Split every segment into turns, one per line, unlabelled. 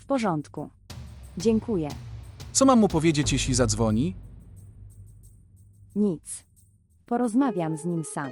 porządku. Dziękuję.
Co mam mu powiedzieć, jeśli zadzwoni?
Nic. Porozmawiam z nim sam.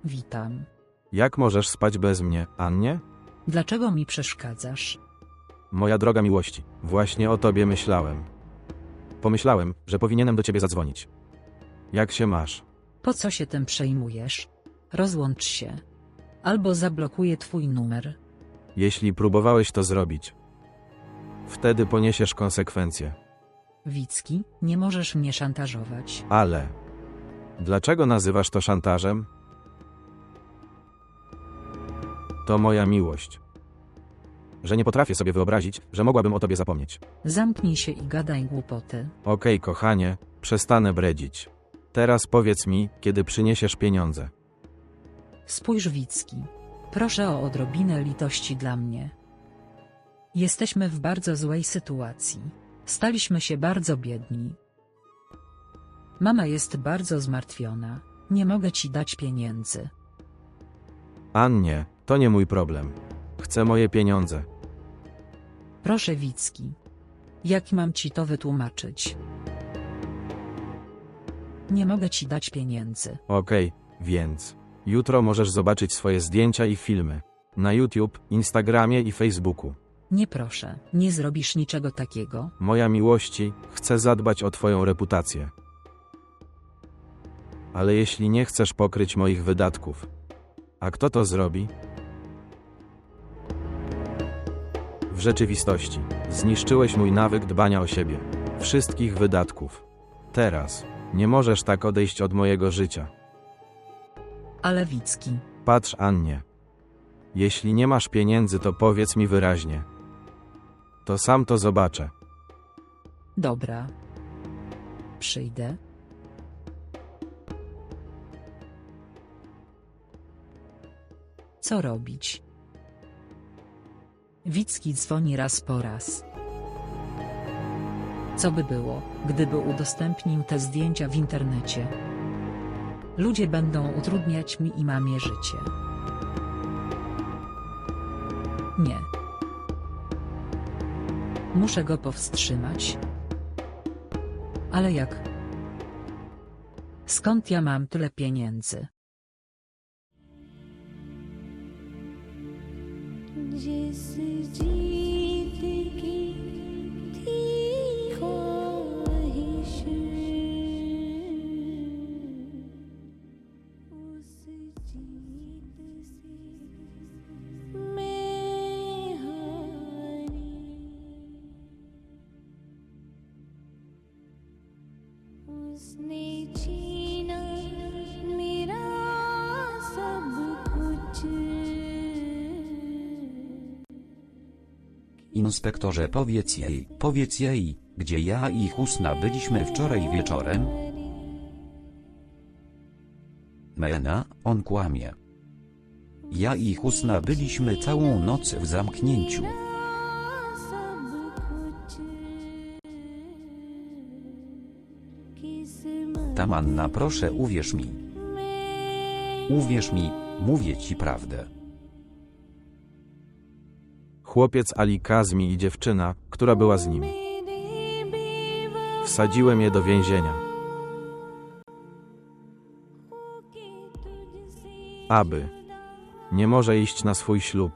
Witam.
Jak możesz spać bez mnie, Annie?
Dlaczego mi przeszkadzasz?
Moja droga miłości, właśnie o tobie myślałem. Pomyślałem, że powinienem do ciebie zadzwonić. Jak się masz?
Po co się tym przejmujesz? Rozłącz się. Albo zablokuję twój numer.
Jeśli próbowałeś to zrobić, wtedy poniesiesz konsekwencje.
Wicki, nie możesz mnie szantażować.
Ale dlaczego nazywasz to szantażem? To moja miłość. Że nie potrafię sobie wyobrazić, że mogłabym o tobie zapomnieć.
Zamknij się i gadaj głupoty.
Okej, kochanie, przestanę bredzić. Teraz powiedz mi, kiedy przyniesiesz pieniądze.
Spójrz, Wicki. Proszę o odrobinę litości dla mnie. Jesteśmy w bardzo złej sytuacji. Staliśmy się bardzo biedni. Mama jest bardzo zmartwiona. Nie mogę ci dać pieniędzy.
Annie, to nie mój problem. Chcę moje pieniądze.
Proszę, Wicki. Jak mam ci to wytłumaczyć? Nie mogę ci dać pieniędzy.
Okej, więc jutro możesz zobaczyć swoje zdjęcia i filmy. Na YouTube, Instagramie i Facebooku.
Nie, proszę, nie zrobisz niczego takiego.
Moja miłości, chcę zadbać o twoją reputację. Ale jeśli nie chcesz pokryć moich wydatków, a kto to zrobi? W rzeczywistości, zniszczyłeś mój nawyk dbania o siebie. Wszystkich wydatków. Teraz, nie możesz tak odejść od mojego życia.
Ale Wicki,
Patrz, Annie. Jeśli nie masz pieniędzy, to powiedz mi wyraźnie. To sam to zobaczę.
dobra. Przyjdę. Co robić? Wicki dzwoni raz po raz. Co by było, gdyby udostępnił te zdjęcia w internecie? Ludzie będą utrudniać mi i mamie życie. Nie. Muszę go powstrzymać. Ale jak? Skąd ja mam tyle pieniędzy?
जिस जीत की थी ख्वाहिश उस जीत से मैं हारी उसने छीना मेरा सब कुछ
Inspektorze, powiedz jej, gdzie ja i Husna byliśmy wczoraj wieczorem? Mena, on kłamie. Ja i Husna byliśmy całą noc w zamknięciu.
सब कुछ किस्मत
Tamanna, proszę, uwierz mi. Uwierz mi, mówię ci prawdę.
Chłopiec Ali Kazmi i dziewczyna, która była z nim. Wsadziłem je do więzienia. Aby nie może iść na swój ślub.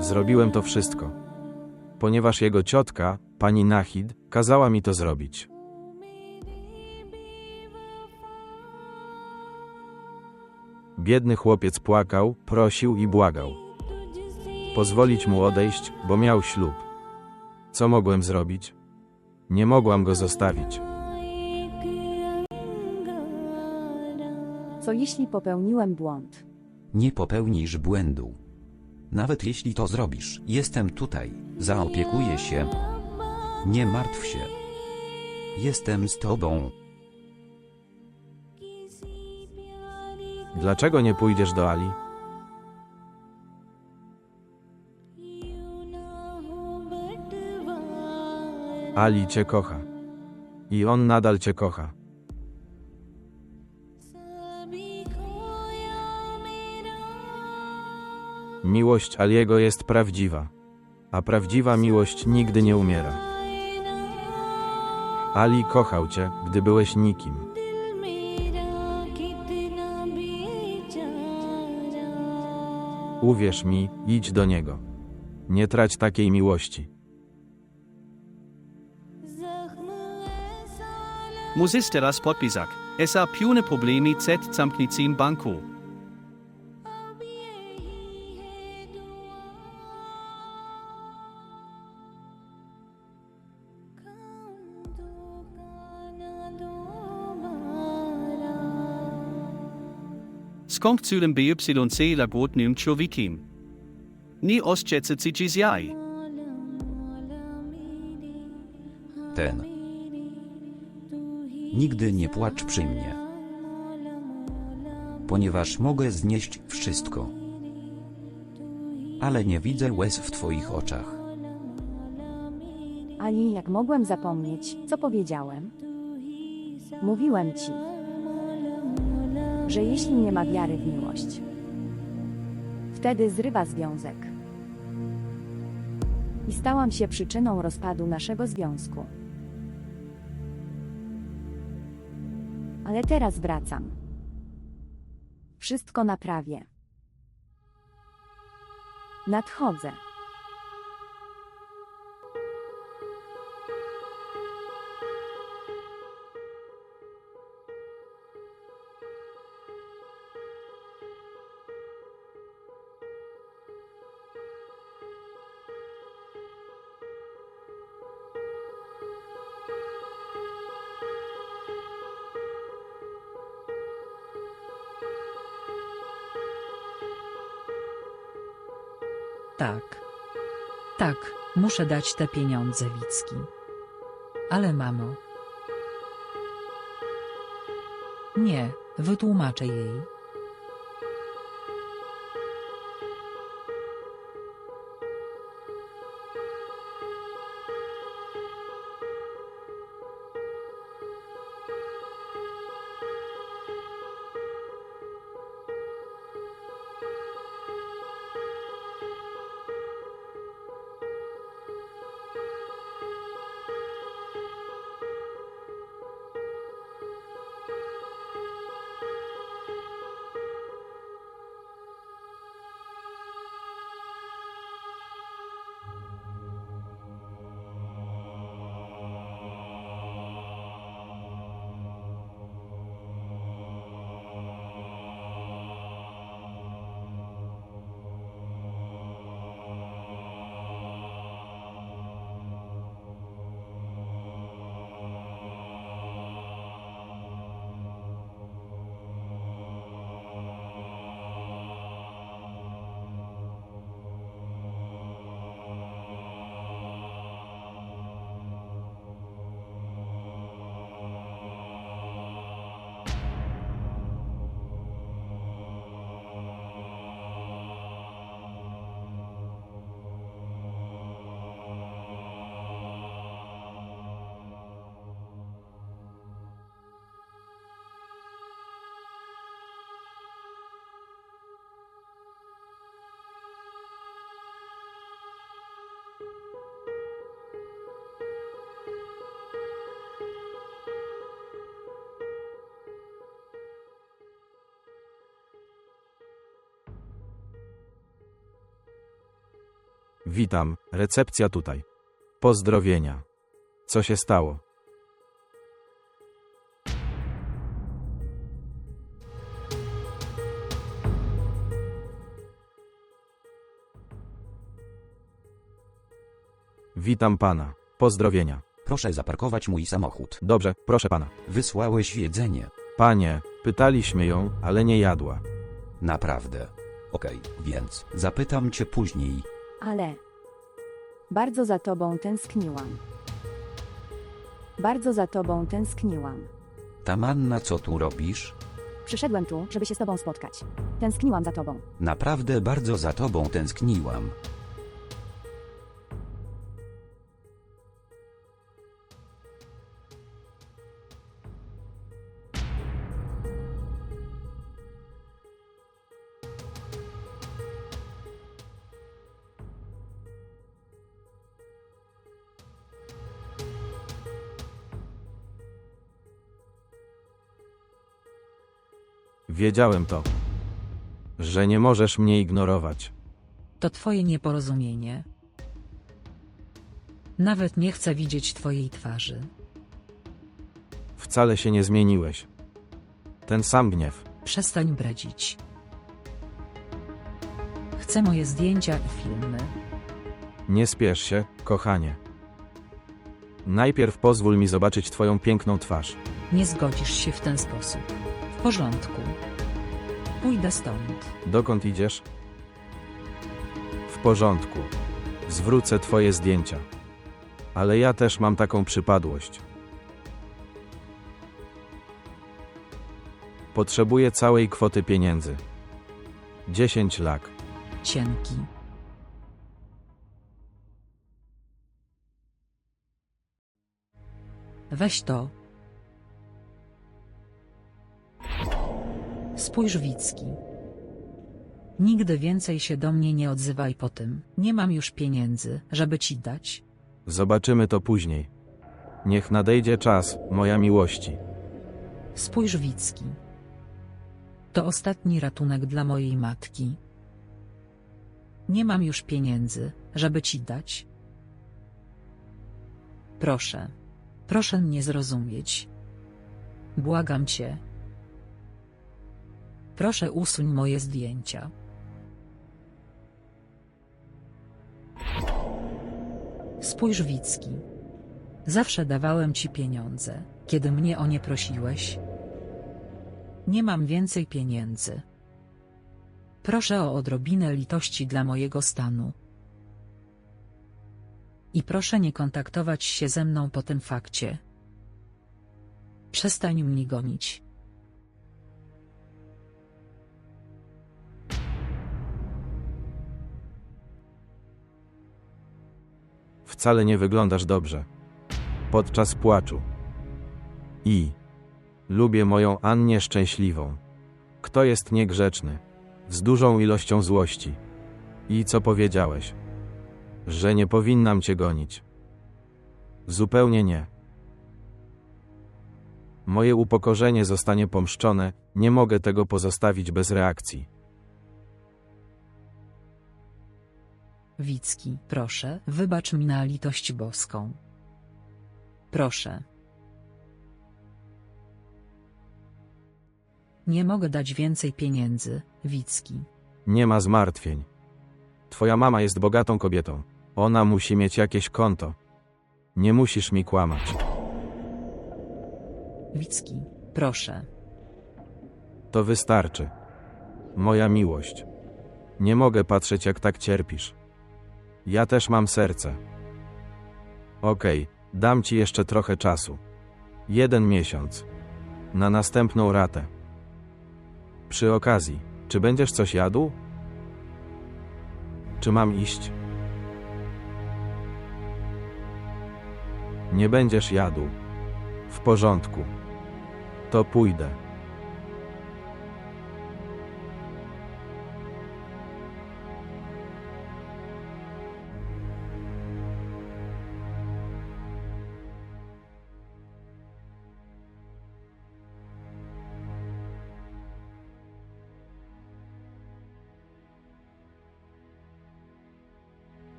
Zrobiłem to wszystko, ponieważ jego ciotka, pani Nahid, kazała mi to zrobić. Biedny chłopiec płakał, prosił i błagał. Pozwolić mu odejść, bo miał ślub. Co mogłem zrobić? Nie mogłam go zostawić.
Co jeśli popełniłem błąd?
Nie popełnisz błędu. Nawet jeśli to zrobisz, jestem tutaj, zaopiekuję się. Nie martw się. Jestem z tobą.
Dlaczego nie pójdziesz do Ali? Ali cię kocha. I on nadal cię kocha. Miłość Aliego jest prawdziwa. A prawdziwa miłość nigdy nie umiera. Ali kochał cię, gdy byłeś nikim. Uwierz mi, idź do niego. Nie trać takiej miłości.
Musisz teraz podpisać. Esa pune problemi z zamknicim banku. Skąd zu dem BYC labotnym człowiekiem? Nie oszczędzacie dzisiaj.
Ten. Nigdy nie płacz przy mnie. Ponieważ mogę znieść wszystko. Ale nie widzę łez w twoich oczach.
Ali, jak mogłem zapomnieć, co powiedziałem? Mówiłem ci, że jeśli nie ma wiary w miłość, wtedy zrywa związek. I stałam się przyczyną rozpadu naszego związku. Ale teraz wracam. Wszystko naprawię. Nadchodzę.
Tak. Tak, muszę dać te pieniądze Wicki. Ale mamo. Nie, wytłumaczę jej.
Witam, recepcja tutaj. Pozdrowienia. Co się stało? Witam pana. Pozdrowienia.
Proszę zaparkować mój samochód.
Dobrze, proszę pana.
Wysłałeś jedzenie.
Panie, pytaliśmy ją, ale nie jadła.
Naprawdę. Okej, więc zapytam cię później.
Ale bardzo za tobą tęskniłam. Bardzo za tobą tęskniłam.
Tamanna, co tu robisz?
Przyszedłem tu, żeby się z tobą spotkać. Tęskniłam za tobą.
Naprawdę bardzo za tobą tęskniłam.
Wiedziałem to. Że nie możesz mnie ignorować.
To twoje nieporozumienie. Nawet nie chcę widzieć twojej twarzy.
Wcale się nie zmieniłeś. Ten sam gniew.
Przestań bredzić. Chcę moje zdjęcia i filmy.
Nie spiesz się, kochanie. Najpierw pozwól mi zobaczyć twoją piękną twarz.
Nie zgodzisz się w ten sposób. W porządku. Pójdę stąd.
Dokąd idziesz? W porządku. Zwrócę twoje zdjęcia. Ale ja też mam taką przypadłość. Potrzebuję całej kwoty pieniędzy. 10 lak.
Cienki. Weź to. Spójrz, Wicki. Nigdy więcej się do mnie nie odzywaj po tym. Nie mam już pieniędzy, żeby ci dać.
Zobaczymy to później. Niech nadejdzie czas, moja miłości.
Spójrz, Wicki. To ostatni ratunek dla mojej matki. Nie mam już pieniędzy, żeby ci dać. Proszę. Proszę mnie zrozumieć. Błagam cię. Proszę, usuń moje zdjęcia. Spójrz, Wicki. Zawsze dawałem ci pieniądze, kiedy mnie o nie prosiłeś. Nie mam więcej pieniędzy. Proszę o odrobinę litości dla mojego stanu. I proszę nie kontaktować się ze mną po tym fakcie. Przestań mnie gonić.
Wcale nie wyglądasz dobrze. Podczas płaczu. Lubię moją Annię szczęśliwą. Kto jest niegrzeczny? Z dużą ilością złości. I co powiedziałeś? Że nie powinnam cię gonić. Zupełnie nie. Moje upokorzenie zostanie pomszczone, nie mogę tego pozostawić bez reakcji.
Wicki, proszę, wybacz mi na litość boską. Proszę. Nie mogę dać więcej pieniędzy, Wicki.
Nie ma zmartwień. Twoja mama jest bogatą kobietą. Ona musi mieć jakieś konto. Nie musisz mi kłamać.
Wicki, proszę.
To wystarczy. Moja miłość. Nie mogę patrzeć, jak tak cierpisz. Ja też mam serce. Okej, dam ci jeszcze trochę czasu. 1 miesiąc. Na następną ratę. Przy okazji, czy będziesz coś jadł? Czy mam iść? Nie będziesz jadł. W porządku. To pójdę.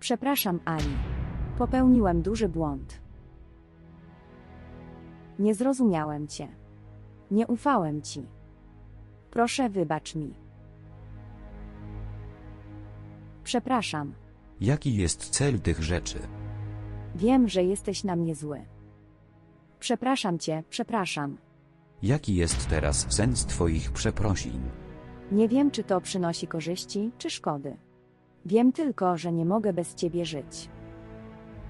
Przepraszam, Ali. Popełniłem duży błąd. Nie zrozumiałem cię. Nie ufałem ci. Proszę, wybacz mi. Przepraszam.
Jaki jest cel tych rzeczy?
Wiem, że jesteś na mnie zły. Przepraszam cię, przepraszam.
Jaki jest teraz sens twoich przeprosin?
Nie wiem, czy to przynosi korzyści, czy szkody. Wiem tylko, że nie mogę bez ciebie żyć.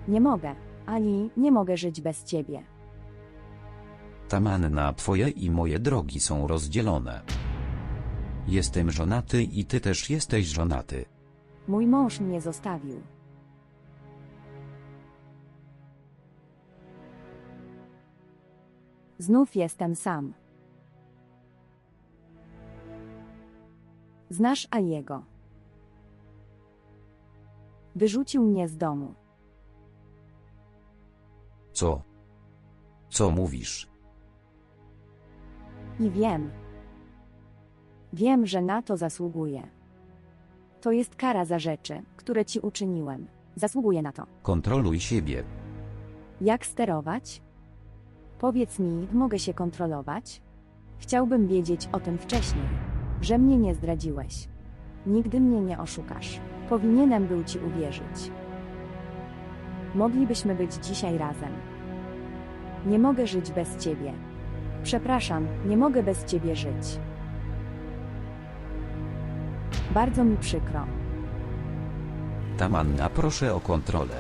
Nie mogę, ani nie mogę żyć bez ciebie.
Tamanna, twoje i moje drogi są rozdzielone. Jestem żonaty i ty też jesteś żonaty.
Mój mąż mnie zostawił. Znów jestem sam. Znasz Aliego. Wyrzucił mnie z domu.
Co? Co mówisz?
I wiem. Wiem, że na to zasługuję. To jest kara za rzeczy, które ci uczyniłem. Zasługuję na to.
Kontroluj siebie.
Jak sterować? Powiedz mi, mogę się kontrolować? Chciałbym wiedzieć o tym wcześniej, że mnie nie zdradziłeś. Nigdy mnie nie oszukasz. Powinienem był ci uwierzyć. Moglibyśmy być dzisiaj razem. Nie mogę żyć bez ciebie. Przepraszam, nie mogę bez ciebie żyć. Bardzo mi przykro.
Tamanna, proszę o kontrolę.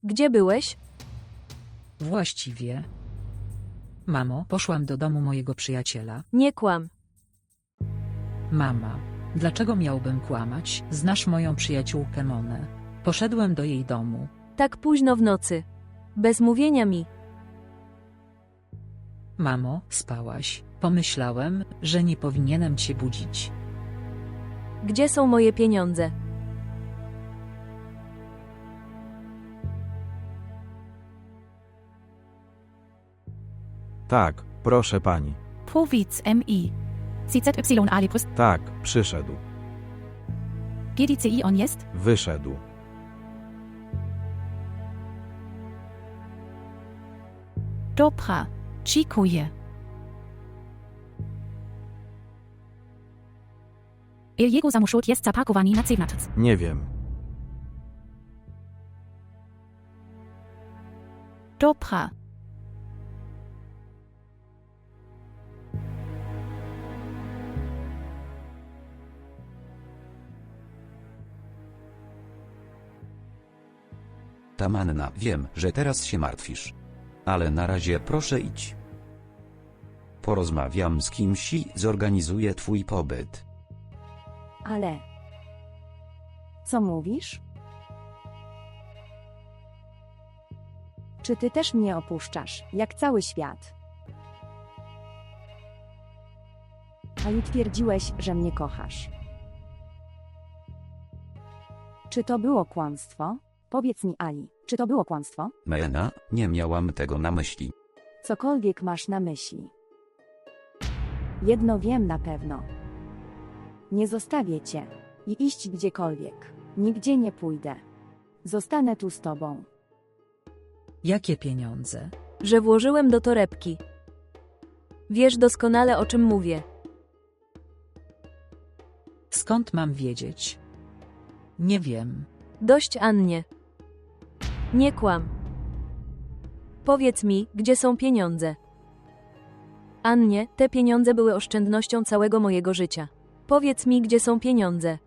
Gdzie byłeś?
Właściwie. Mamo, poszłam do domu mojego przyjaciela.
Nie kłam.
Mama, dlaczego miałbym kłamać? Znasz moją przyjaciółkę Monę. Poszedłem do jej domu.
Tak późno w nocy. Bez mówienia mi.
Mamo, spałaś. Pomyślałem, że nie powinienem cię budzić.
Gdzie są moje pieniądze?
Tak, proszę pani.
Powiedz mi. CZY Alibrys.
Tak, przyszedł.
GDCI on jest?
Wyszedł.
Dobra. Dziękuję. Jego samochód jest zapakowany na zewnątrz.
Nie wiem.
Dobra.
Tamanna, wiem, że teraz się martwisz. Ale na razie proszę idź. Porozmawiam z kimś i zorganizuję twój pobyt.
Ale... Co mówisz? Czy ty też mnie opuszczasz, jak cały świat? Ali, twierdziłeś, że mnie kochasz. Czy to było kłamstwo? Powiedz mi, Ali, czy to było kłamstwo?
Mena, nie miałam tego na myśli.
Cokolwiek masz na myśli. Jedno wiem na pewno. Nie zostawię cię i iść gdziekolwiek. Nigdzie nie pójdę. Zostanę tu z tobą.
Jakie pieniądze?
Że włożyłem do torebki. Wiesz doskonale, o czym mówię.
Skąd mam wiedzieć? Nie wiem.
Dość, Annie. Nie kłam. Powiedz mi, gdzie są pieniądze. Annie, te pieniądze były oszczędnością całego mojego życia. Powiedz mi, gdzie są pieniądze.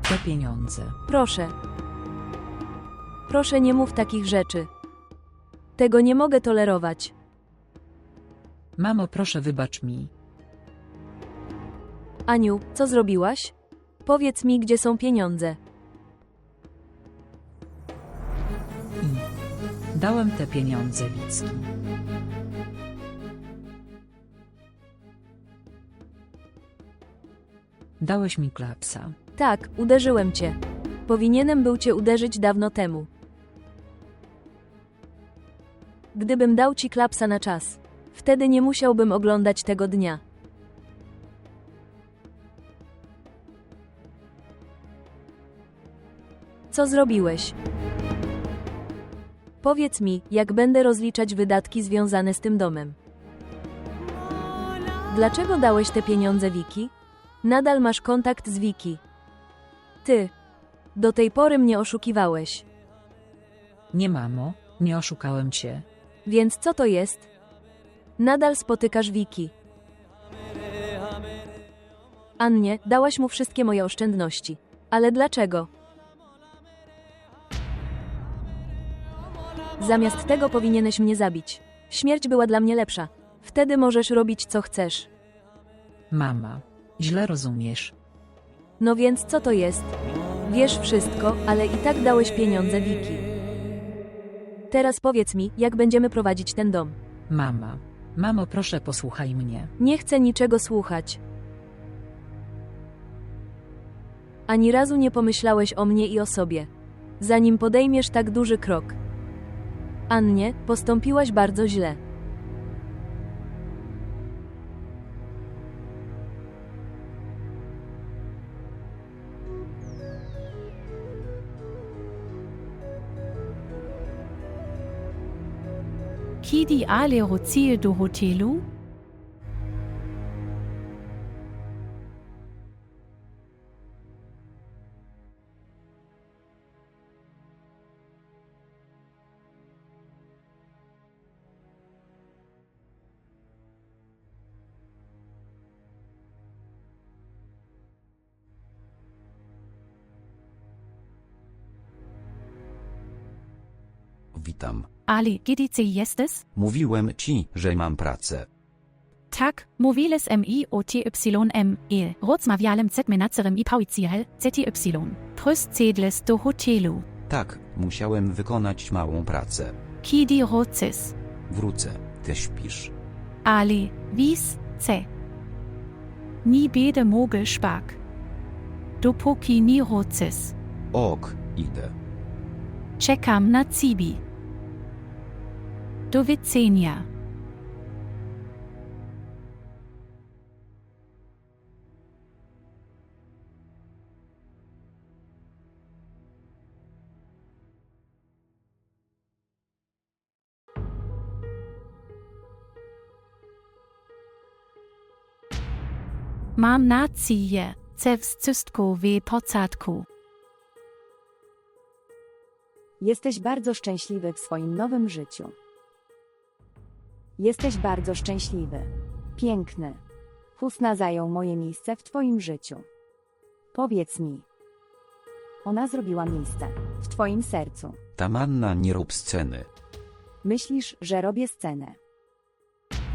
Te pieniądze.
Proszę. Proszę, nie mów takich rzeczy. Tego nie mogę tolerować.
Mamo, proszę, wybacz mi.
Aniu, co zrobiłaś? Powiedz mi, gdzie są pieniądze.
Dałem te pieniądze Wicki. Dałeś mi klapsa.
Tak, uderzyłem cię. Powinienem był cię uderzyć dawno temu. Gdybym dał ci klapsa na czas, wtedy nie musiałbym oglądać tego dnia. Co zrobiłeś? Powiedz mi, jak będę rozliczać wydatki związane z tym domem. Dlaczego dałeś te pieniądze Wiki? Nadal masz kontakt z Wiki. Ty. Do tej pory mnie oszukiwałeś.
Nie, mamo, nie oszukałem cię.
Więc co to jest? Nadal spotykasz Wiki. Annie, dałaś mu wszystkie moje oszczędności. Ale dlaczego? Zamiast tego powinieneś mnie zabić. Śmierć była dla mnie lepsza. Wtedy możesz robić co chcesz.
Mama, źle rozumiesz.
No więc co to jest? Wiesz wszystko, ale i tak dałeś pieniądze Wiki. Teraz powiedz mi, jak będziemy prowadzić ten dom.
Mamo, proszę, posłuchaj mnie.
Nie chcę niczego słuchać. Ani razu nie pomyślałeś o mnie i o sobie. Zanim podejmiesz tak duży krok. Annie, postąpiłaś bardzo źle.
Kiedy ale rocije do hotelu?
Witam.
Ali, kiedy ty jesteś?
Mówiłem ci, że mam pracę.
Tak, moviles MI OTYM rozmawiałem z menacerem i pauiciel ZTY. Tröstcedles do hotelu.
Tak, musiałem wykonać małą pracę.
Kiedy roces?
Wrócę, ty śpisz.
Ali, wies, ce. Nie będę mogę spać. Dopóki nie roces.
Ok, idę.
Czekam na ciebie. Do widzenia. Mam nację, ce wszystko w porządku.
Jesteś bardzo szczęśliwy w swoim nowym życiu. Jesteś bardzo szczęśliwy. Piękny. Husna zajął moje miejsce w twoim życiu. Powiedz mi. Ona zrobiła miejsce w twoim sercu.
Tamanna, nie rób sceny.
Myślisz, że robię scenę.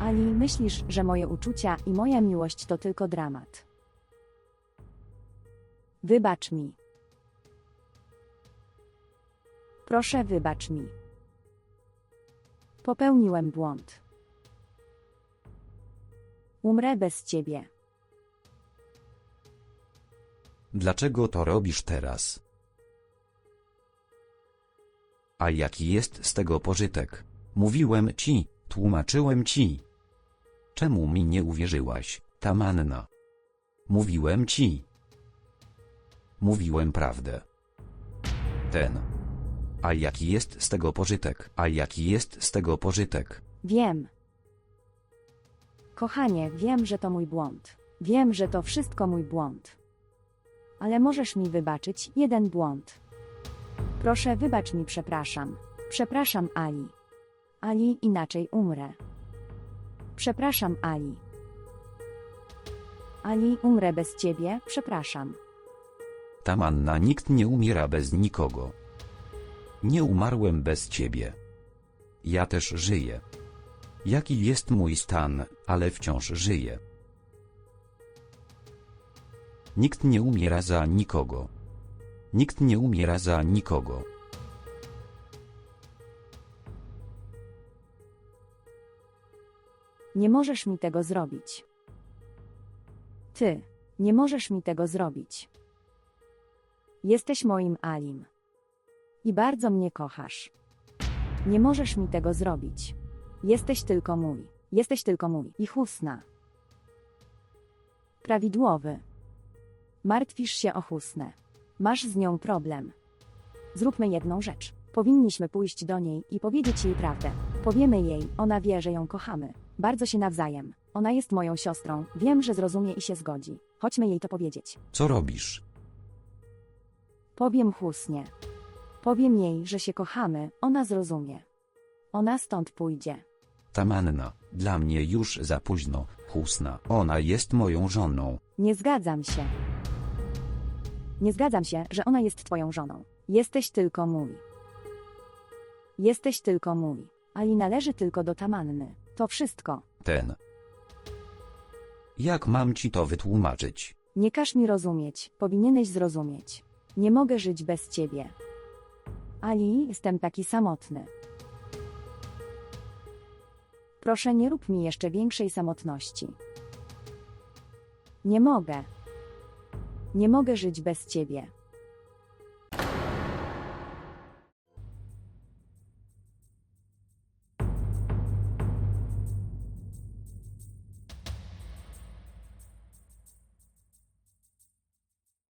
Ani myślisz, że moje uczucia i moja miłość to tylko dramat. Wybacz mi. Proszę, wybacz mi. Popełniłem błąd. Umrę bez ciebie.
Dlaczego to robisz teraz? A jaki jest z tego pożytek? Mówiłem ci, tłumaczyłem ci. Czemu mi nie uwierzyłaś, Tamanna? Mówiłem ci. Mówiłem prawdę. A jaki jest z tego pożytek? A jaki jest z tego pożytek?
Wiem. Kochanie, wiem, że to mój błąd. Wiem, że to wszystko mój błąd. Ale możesz mi wybaczyć jeden błąd. Proszę, wybacz mi, przepraszam. Przepraszam, Ali. Ali, inaczej umrę. Przepraszam, Ali. Ali, umrę bez ciebie, przepraszam.
Tamanna, nikt nie umiera bez nikogo. Nie umarłem bez ciebie. Ja też żyję. Jaki jest mój stan, ale wciąż żyję. Nikt nie umiera za nikogo. Nikt nie umiera za nikogo.
Nie możesz mi tego zrobić. Ty, nie możesz mi tego zrobić. Jesteś moim Alim. I bardzo mnie kochasz. Nie możesz mi tego zrobić. Jesteś tylko mój. Jesteś tylko mój. I Husna. Prawidłowy. Martwisz się o Husnę. Masz z nią problem. Zróbmy jedną rzecz. Powinniśmy pójść do niej i powiedzieć jej prawdę. Powiemy jej, ona wie, że ją kochamy. Bardzo się nawzajem. Ona jest moją siostrą, wiem, że zrozumie i się zgodzi. Chodźmy jej to powiedzieć.
Co robisz?
Powiem Husnie. Powiem jej, że się kochamy, ona zrozumie. Ona stąd pójdzie.
Tamanna, dla mnie już za późno, Husna. Ona jest moją żoną.
Nie zgadzam się. Nie zgadzam się, że ona jest twoją żoną. Jesteś tylko mój. Jesteś tylko mój. Ali należy tylko do Tamanny. To wszystko.
Jak mam ci to wytłumaczyć?
Nie każ mi rozumieć, powinieneś zrozumieć. Nie mogę żyć bez ciebie. Ali, jestem taki samotny. Proszę, nie rób mi jeszcze większej samotności. Nie mogę. Nie mogę żyć bez ciebie.